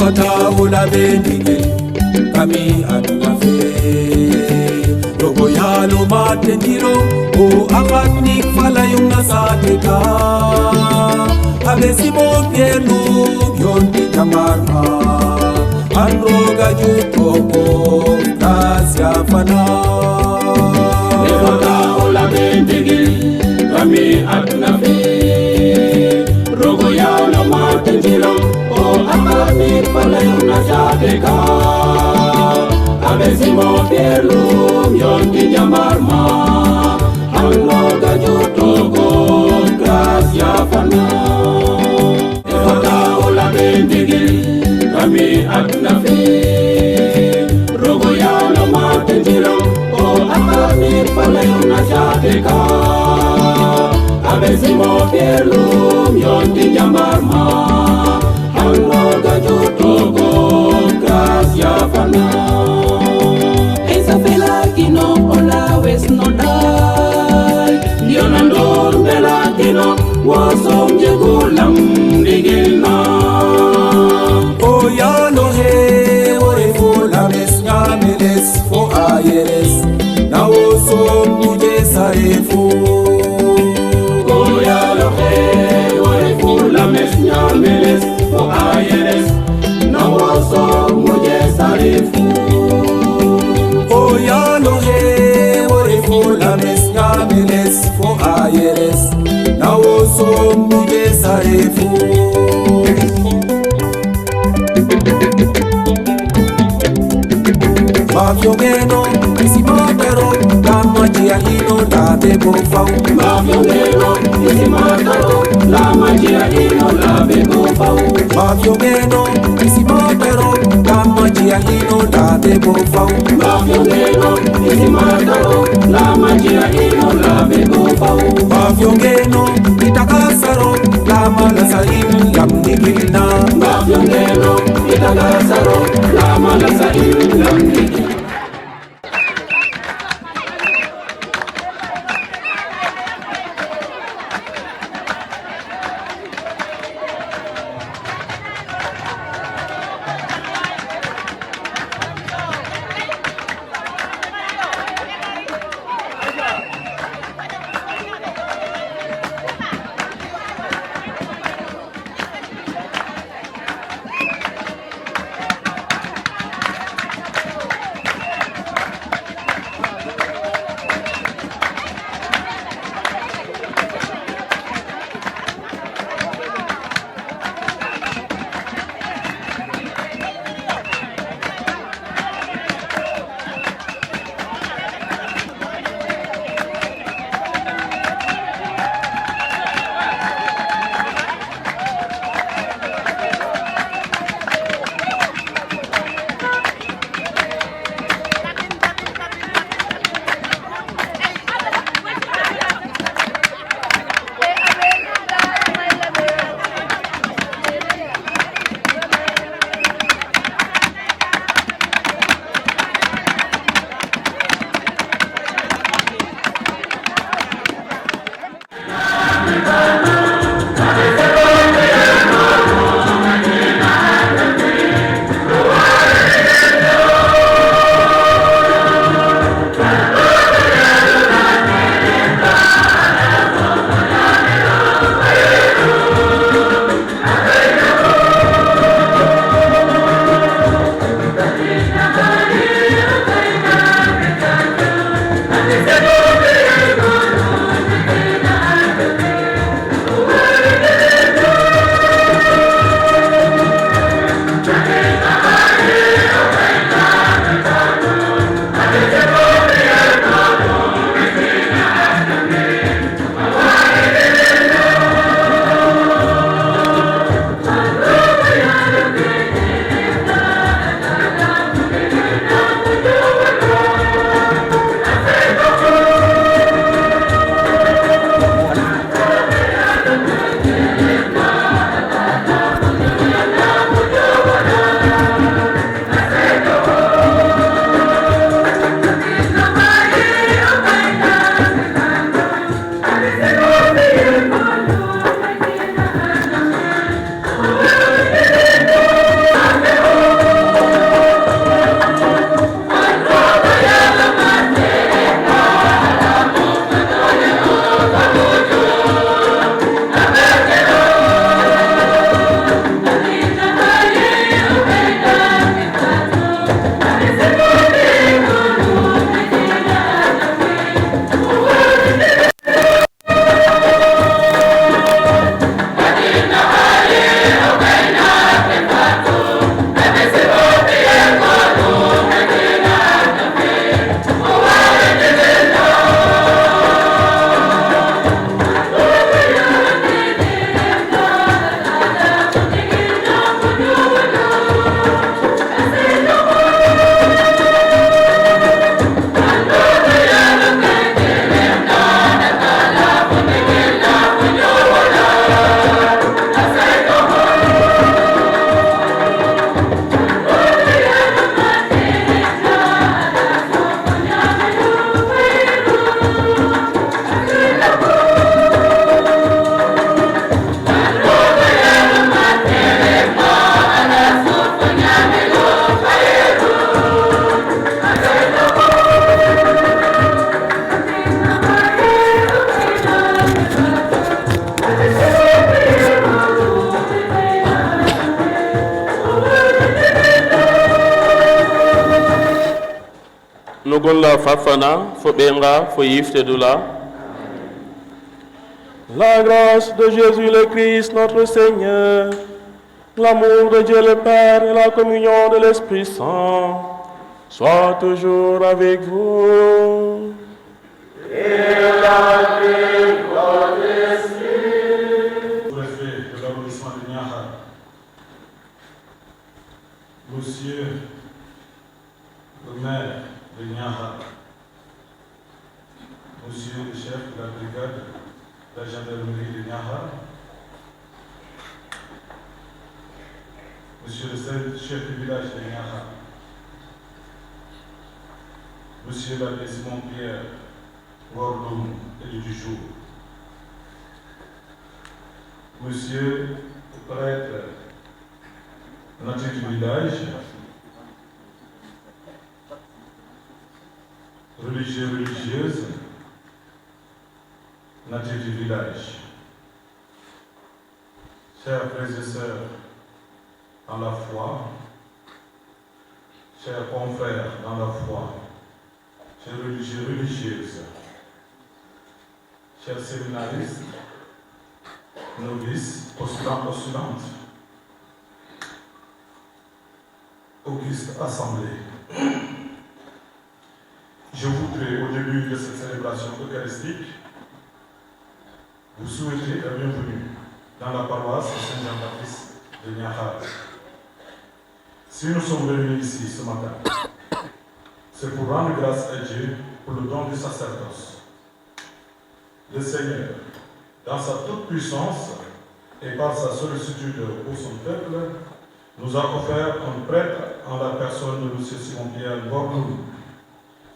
Wataula bendige kami atunafe Rogo yalo matendiro o akatnik fala yung nasateka Abesimo pielu yonti kamarma Anroga jutoko gracia fana Wataula bendige kami atunafe Rogo yalo matendiro Amani palayong nasateka Abesimo pierlum yonti jamarma Hangloga jutogo gracia fana Wataula bendige kami atnafi Rogo yalo matendiro Amani palayong nasateka Abesimo pierlum yonti jamarma Hangloga jutogo gracia fana Esa fela kino ola wes no dai Dionandor bela kino wasom jegulam digilna Oyalo he ore fula mes nyameles fo ayeres Na wasom muje sarefu Oyalo he ore fula mes nyameles fo ayeres Na waso muje sarifu Oyalo he ore fula mes nyameles fo ayeres Na waso muje sarifu Mafiongeno, isimatero, la magia hino la bebo fau Mafiongeno, isimatero, la magia hino la bebo fau Mafiongeno, isimatero, la magia hino la bebo fau Mafiongeno, isimatero, la magia hino la bebo fau Mafiongeno, itakasaro, la malasain lam nigilna Mafiongeno, itakasaro, la malasain lam nigilna Logonla Fafana, Fobenga, Foyif Tedoula. La grâce de Jésus le Christ, notre Seigneur, l'amour de Dieu le Père et la communion de l'Esprit Saint soient toujours avec vous. Et avec votre esprit. Préfet de l'arrondissement de Niakhar, Monsieur le maire de Niakhar, Monsieur le chef de la brigade de la gendarmerie de Niakhar, Monsieur le chef du village de Niakhar, Monsieur l'abbé Simon-Pierre Gordoum et du jour, Monsieur le prêtre natif du village, religieux, religieuses, natifs du village, chers frères et sœurs dans la foi, chers confrères dans la foi, chers religieux, religieuses, chers séminaristes, novices, postulants, postulantes, auguste assemblée. Je voudrais, au début de cette célébration eucharistique, vous souhaiter la bienvenue dans la paroisse Saint-Jean-Baptiste de Niakhar. Si nous sommes venus ici ce matin, c'est pour rendre grâce à Dieu pour le don du sacerdoce. Le Seigneur, dans sa toute-puissance et par sa sollicitude pour son peuple, nous a offert un prêtre en la personne de M. Simon-Pierre Gordoum,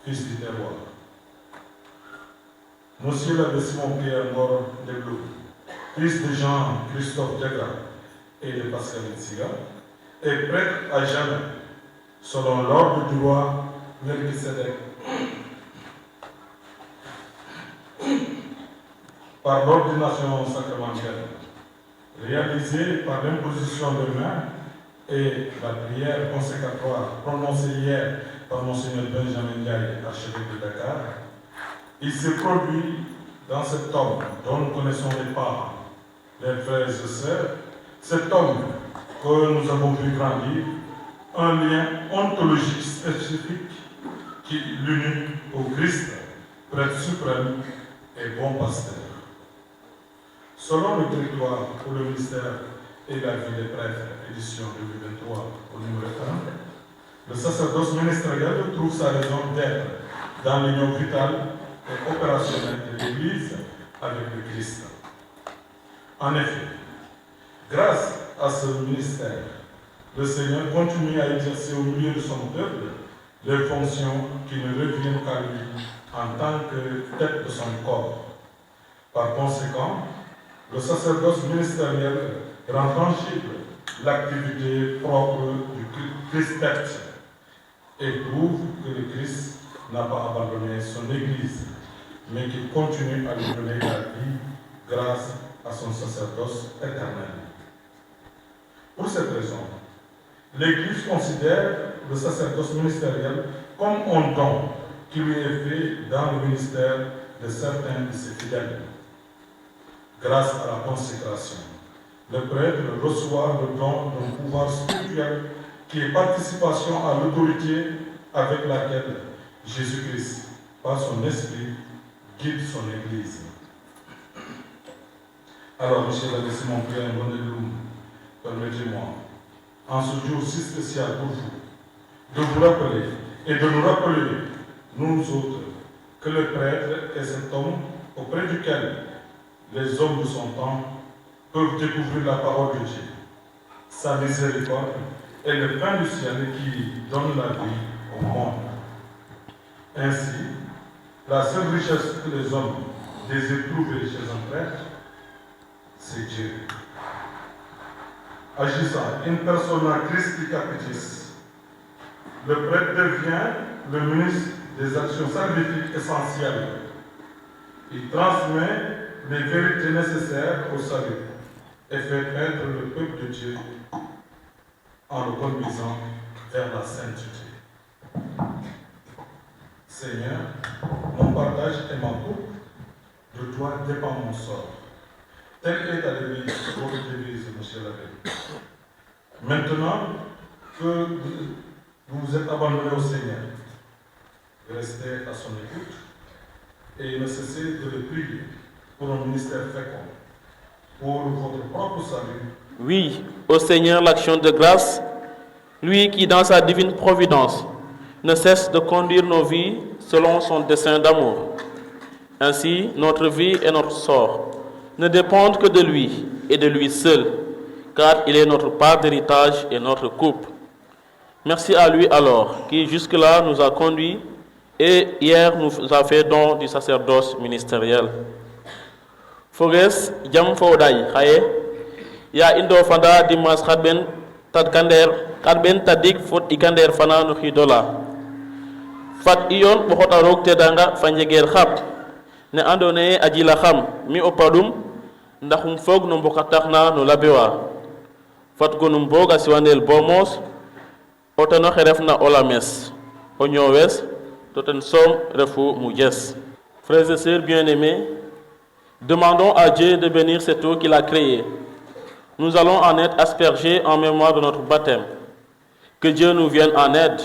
fils du terroir. Monsieur l'abbé Simon-Pierre Gordoum, fils de Jean-Christophe Degra et de Pascaline Siga, est prêtre à jamais, selon l'ordre du roi Melchisedec. Par l'ordination sacramentelle, réalisée par l'imposition de main et la prière consécratoire prononcée hier par Monseigneur Benjamin Ndiaye, archevêque de Dakar, il s'est produit dans cet homme dont nous connaissons les parents, les frères et sœurs, cet homme que nous avons vu grandir, un lien ontologique spécifique qui l'unit au Christ, prêtre suprême et bon pasteur. Selon le territoire pour le ministère et la vie des prêtres, édition 2023 au numéro 1, le sacerdoce ministériel trouve sa raison d'être dans l'union vitale et opérationnelle de l'Église avec le Christ. En effet, grâce à ce ministère, le Seigneur continue à exercer au milieu de son peuple les fonctions qui ne reviennent qu'à lui en tant que tête de son corps. Par conséquent, le sacerdoce ministériel rend tangible l'activité propre du Christ et prouve que le Christ n'a pas abandonné son Église, mais qu'il continue à lui donner la vie grâce à son sacerdoce éternel. Pour cette raison, l'Église considère le sacerdoce ministériel comme un don qui lui est fait dans le ministère de certains de ses fidèles. Grâce à la consécration, le prêtre reçoit le don d'un pouvoir spirituel qui est participation à l'autorité avec laquelle Jésus-Christ, par son esprit, guide son Église. Alors, M. l'abbé Simon-Pierre Gordoum, permettez-moi, en ce jour si spécial pour vous, de vous rappeler et de nous rappeler, nous autres, que le prêtre est cet homme auprès duquel les hommes de son temps peuvent découvrir la parole de Dieu, sa miséricorde et le pain du ciel qui donne la vie au monde. Ainsi, la seule richesse que les hommes désirent trouver chez un prêtre, c'est Dieu. Agissant in persona Christi Capitis, le prêtre devient le ministre des actions salvifiques essentielles. Il transmet les vérités nécessaires au salut et fait être le peuple de Dieu en le conduisant vers la sainteté. Seigneur, mon partage et ma coupe, de toi dépend mon sort. Telle est ta devise, votre devise, monsieur l'abbé. Maintenant que vous vous êtes abandonné au Seigneur, restez à son écoute et ne cessez de le prier pour un ministère fécond, pour votre propre salut. Oui, au Seigneur l'action de grâce, lui qui dans sa divine providence ne cesse de conduire nos vies selon son dessein d'amour. Ainsi, notre vie et notre sort ne dépendent que de lui et de lui seul, car il est notre part d'héritage et notre coupe. Merci à lui alors, qui jusque-là nous a conduits et hier nous a fait don du sacerdoce ministériel. Foges jam fawday haye ya indo fanda dimas khadben kadben tadik fot ikander fana no khidola fat iyon bo khota rok tedanga fanjeger khap ne andone ajila kham mi opadum ndaxum fog no mboka taxna no labewa fat gonum boga siwanel bomos otano xerefna olames o ñowes toten som refu mujes. Frères et sœurs bien-aimés, demandons à Dieu de bénir cette eau qu'il a créée. Nous allons en être aspergés en mémoire de notre baptême. Que Dieu nous vienne en aide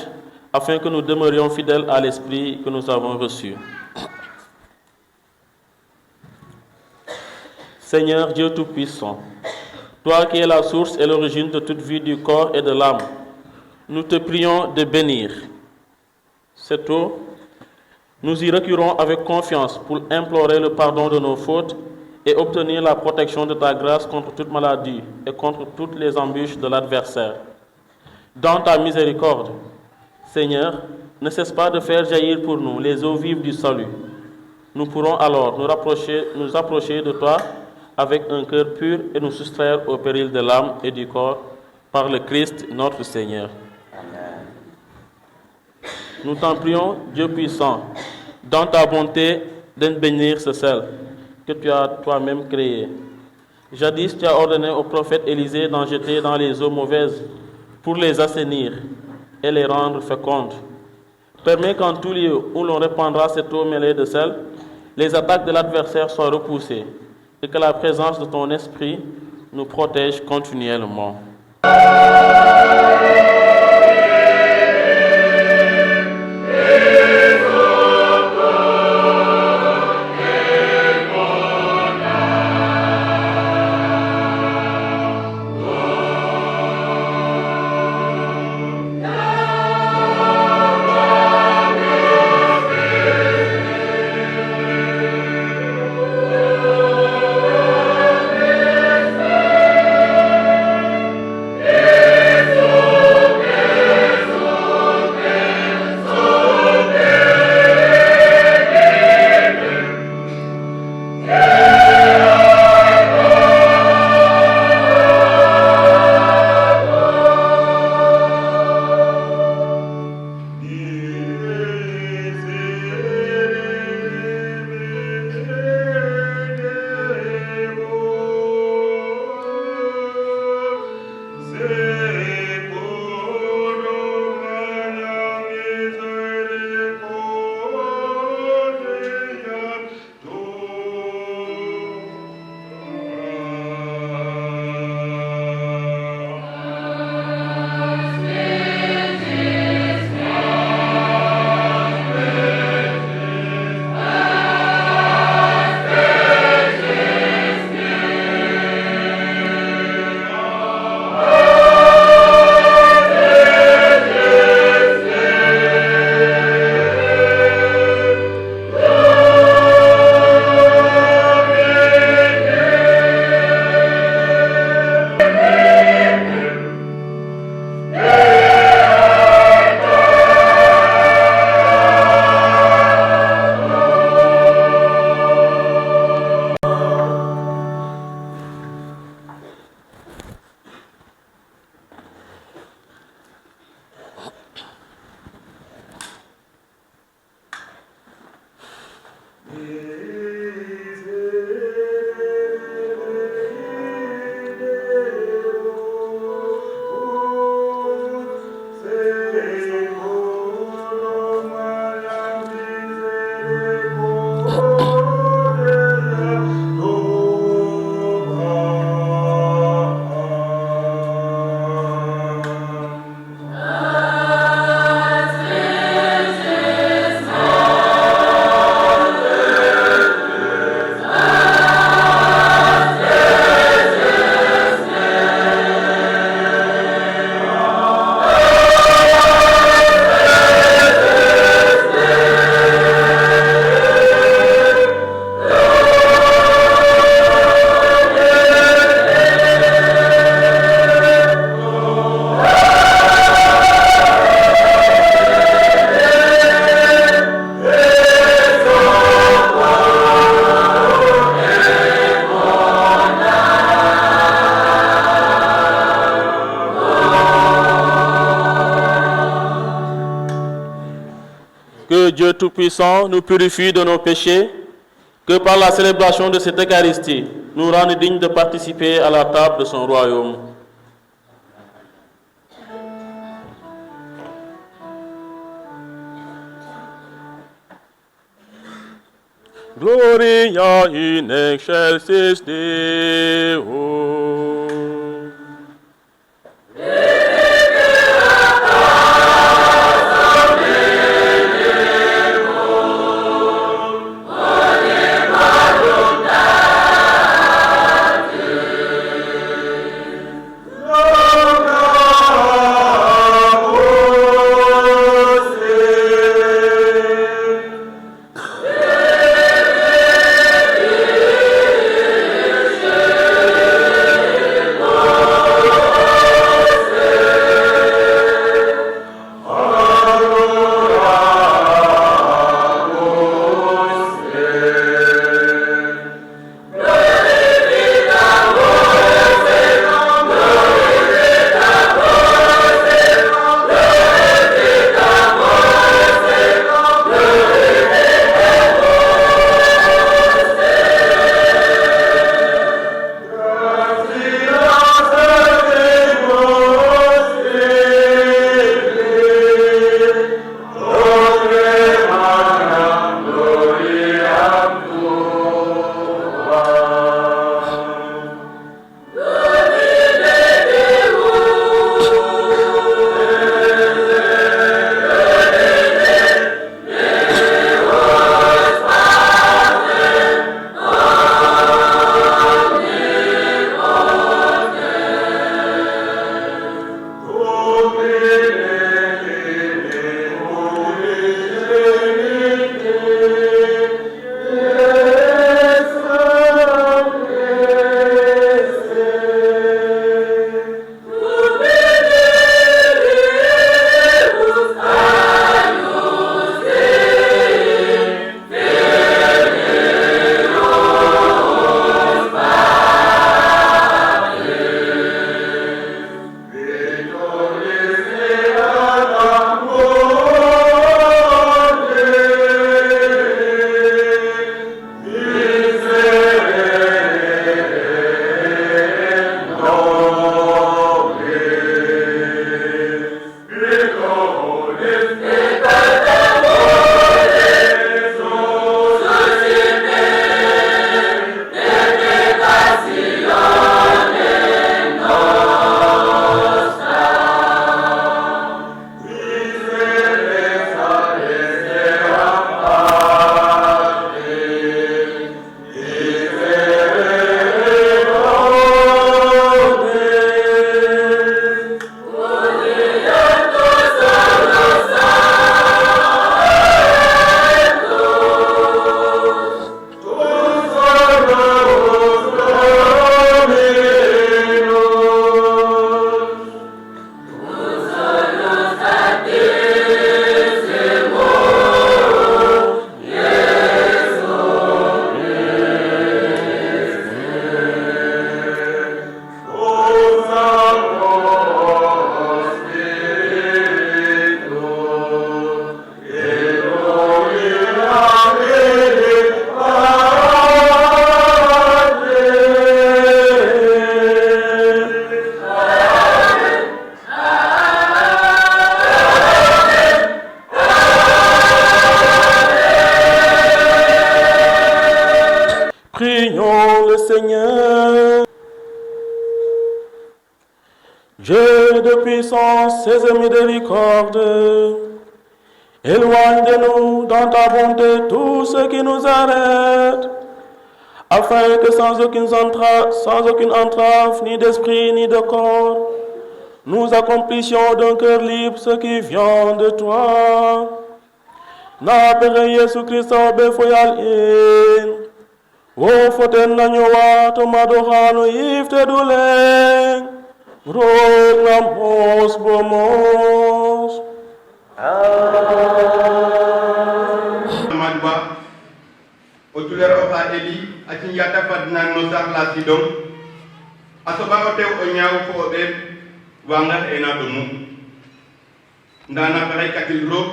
afin que nous demeurions fidèles à l'esprit que nous avons reçu. Seigneur Dieu Tout-Puissant, toi qui es la source et l'origine de toute vie du corps et de l'âme, nous te prions de bénir cette eau. Nous y reculons avec confiance pour implorer le pardon de nos fautes et obtenir la protection de ta grâce contre toute maladie et contre toutes les embûches de l'adversaire. Dans ta miséricorde, Seigneur, ne cesse pas de faire jaillir pour nous les eaux vives du salut. Nous pourrons alors nous approcher de toi avec un cœur pur et nous soustraire au péril de l'âme et du corps par le Christ notre Seigneur. Nous t'en prions, Dieu puissant, dans ta bonté de bénir ce sel que tu as toi-même créé. Jadis, tu as ordonné au prophète Élisée d'en jeter dans les eaux mauvaises pour les assainir et les rendre fécondes. Permets qu'en tout lieu où l'on répandra cette eau mêlée de sel, les attaques de l'adversaire soient repoussées et que la présence de ton esprit nous protège continuellement. Yeah. Dieu Tout-Puissant nous purifie de nos péchés, que par la célébration de cette Eucharistie, nous rende dignes de participer à la table de son royaume. Gloria in excelsis Deo. Prions le Seigneur. Dieu de puissance et de miséricorde, éloigne de nous dans ta bonté tout ce qui nous arrête, afin que sans aucune entrave, ni d'esprit, ni de corps, nous accomplissions d'un cœur libre ce qui vient de toi. Napere Yesu Christo befoyal in, wo foten nanyowa to madohano yifte duleng, rog na mos bomos. Madba, otulero oka eli, atinyata fadna nosar la sidom, asoba ote onyaw fo obeb, wanga ena domu. Ndana pare katil rog,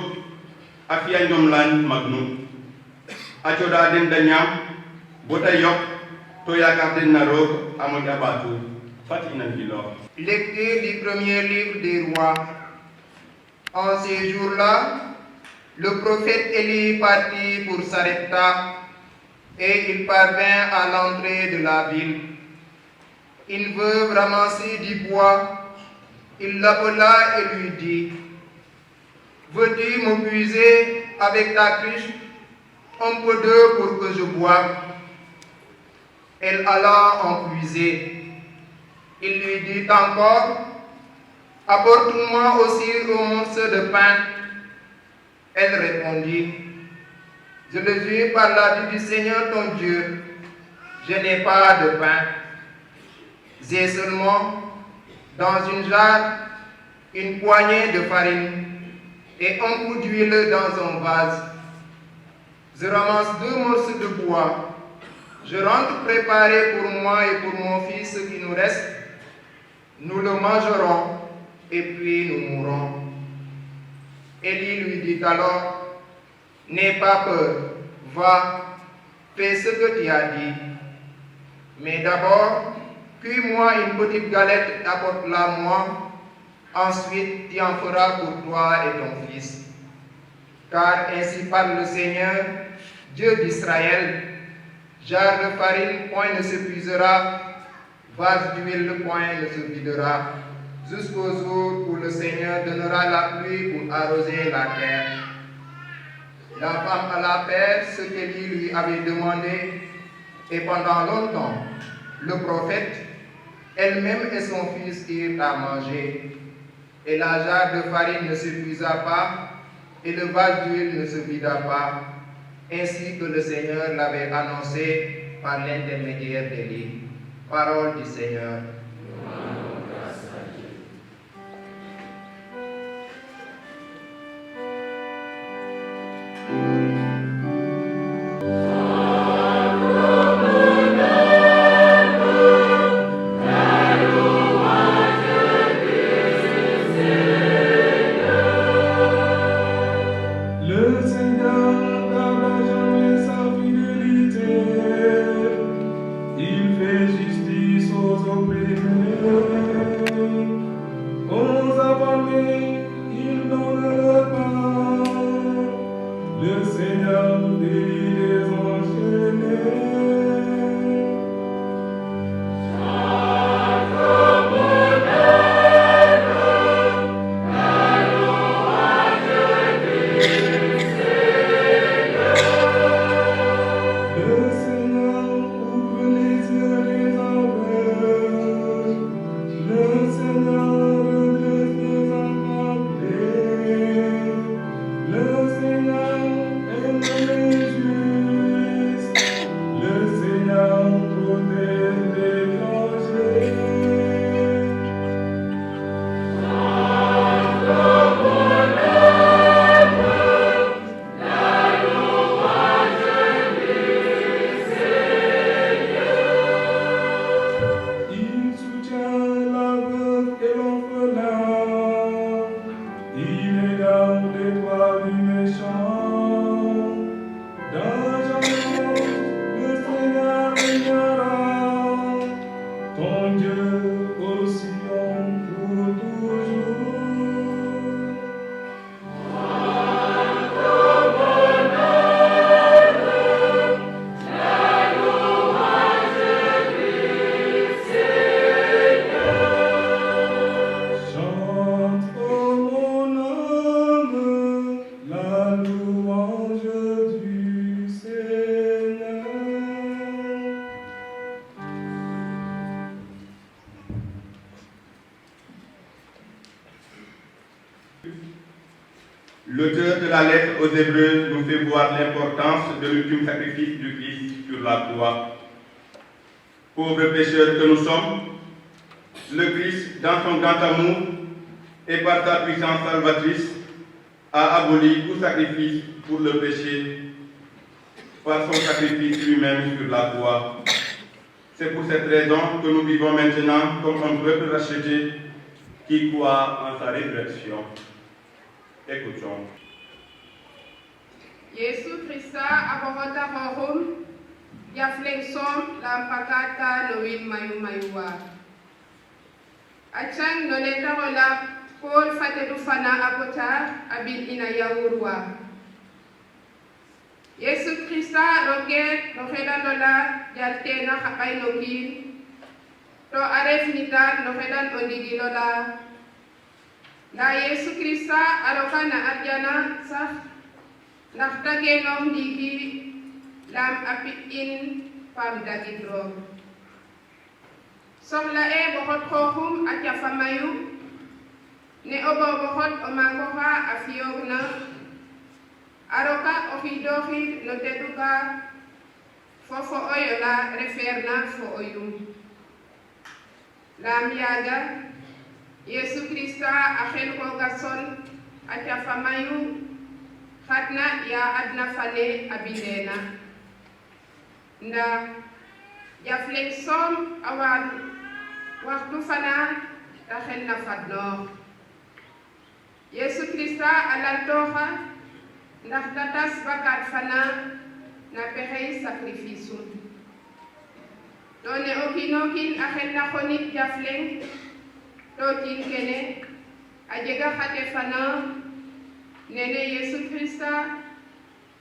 Afia Njomlan Magnum. Achoda Den Danyam, Botayok, Toya Den Narok, Amoyabatu, Fatina Gilor. Lecture du premier livre des rois. En ces jours-là, le prophète Élie partit pour Sarepta et il parvint à l'entrée de la ville. Une veuve ramassait du bois. Il l'appela et lui dit: veux-tu me puiser avec ta cruche un peu d'eau pour que je boive? Elle alla en puiser. Il lui dit encore: apporte-moi aussi un morceau de pain. Elle répondit: je le jure par la vie du Seigneur ton Dieu, je n'ai pas de pain. J'ai seulement dans une jarre une poignée de farine et un coup d'huile dans un vase. Je ramasse 2 morceaux de bois. Je rentre préparer pour moi et pour mon fils ce qui nous reste. Nous le mangerons et puis nous mourrons. Élie lui dit alors: n'aie pas peur, va, fais ce que tu as dit. Mais d'abord, cuis-moi une petite galette et apporte-la moi. Ensuite, tu en feras pour toi et ton fils. Car ainsi parle le Seigneur, Dieu d'Israël: jarre de farine, point ne s'épuisera, vase d'huile, point ne se videra, jusqu'au jour où le Seigneur donnera la pluie pour arroser la terre. La femme alla faire ce qu'Élie lui avait demandé, et pendant longtemps, le prophète, elle-même et son fils irent à manger. Et la jarre de farine ne s'épuisa pas, et le vase d'huile ne se vida pas, ainsi que le Seigneur l'avait annoncé par l'intermédiaire d'Élie. Parole du Seigneur. L'auteur de la lettre aux Hébreux nous fait voir l'importance de l'ultime sacrifice du Christ sur la croix. Pauvres pécheurs que nous sommes, le Christ, dans son grand amour et par sa puissance salvatrice, a aboli tout sacrifice pour le péché par son sacrifice lui-même sur la croix. C'est pour cette raison que nous vivons maintenant comme un peuple racheté qui croit en sa résurrection. Écoutons. Yesu Krista abogota hohum yafleng som lampakata lowin mayu-mayuwa. Achang noleta rola Paul fatedu fana apota abin inayawurwa. Yesu Krista roket noheda lola jaltena kapay nokin to aref nitan nohedan ondigi lola. Na Yesu Krista aroka na adyana sa naktagenom digi lam apitin pamdagidro. Somla e bohot kohum atya famayu ne obo bohot omakoha afiyog na aroka ohidohi noteduka fofo oyola referna fo oyum. Lam yaga Yesu Krista akhel ko gason atya famayu khatna ya adna fane abidena nda yaflek som awan waktu fana takhel na fadno Yesu Krista alantoha ndax datas bakat fana na pexey sacrifice done okinokin akhel na khonit jafleng totin kene ajega khate fana nene Yesu Krista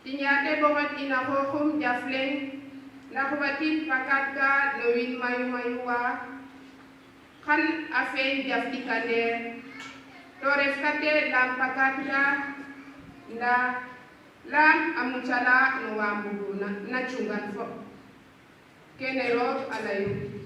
tinyate bomat ina hohum jafleng nakwatin pakatka lowin mayu-mayuwa kan afen jaftikane toref kate lam pakatka nda lam amuchala nuwambu na chungan fo kene rob alayu.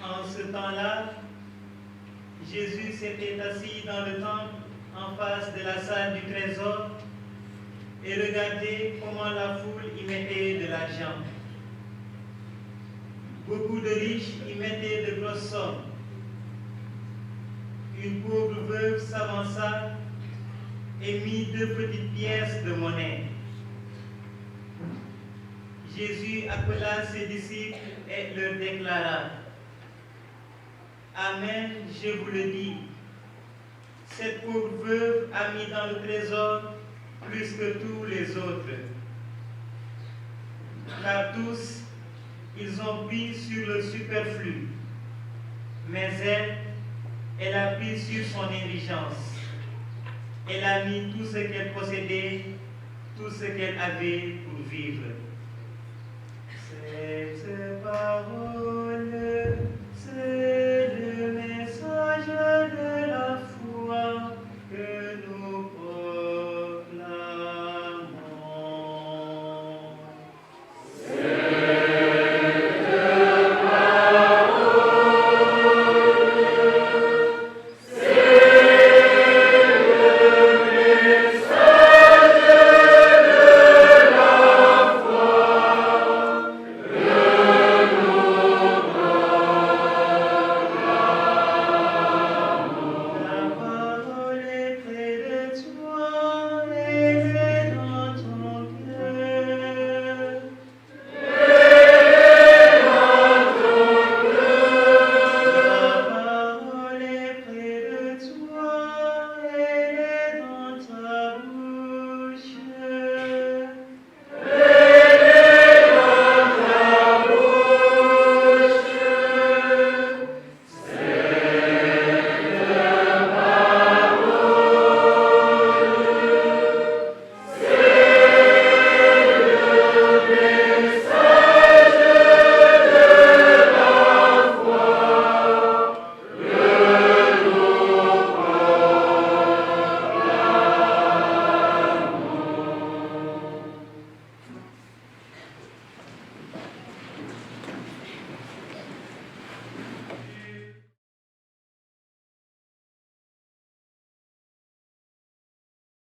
En ce temps-là, Jésus s'était assis dans le temple en face de la salle du trésor et regardait comment la foule y mettait de l'argent. Beaucoup de riches y mettaient de grosses sommes. Une pauvre veuve s'avança et mit 2 petites pièces de monnaie. Jésus appela ses disciples et leur déclara: Amen, je vous le dis, cette pauvre veuve a mis dans le trésor plus que tous les autres. Car tous, ils ont pris sur le superflu, mais elle a pris sur son indigence. Elle a mis tout ce qu'elle possédait, tout ce qu'elle avait pour vivre. Cette parole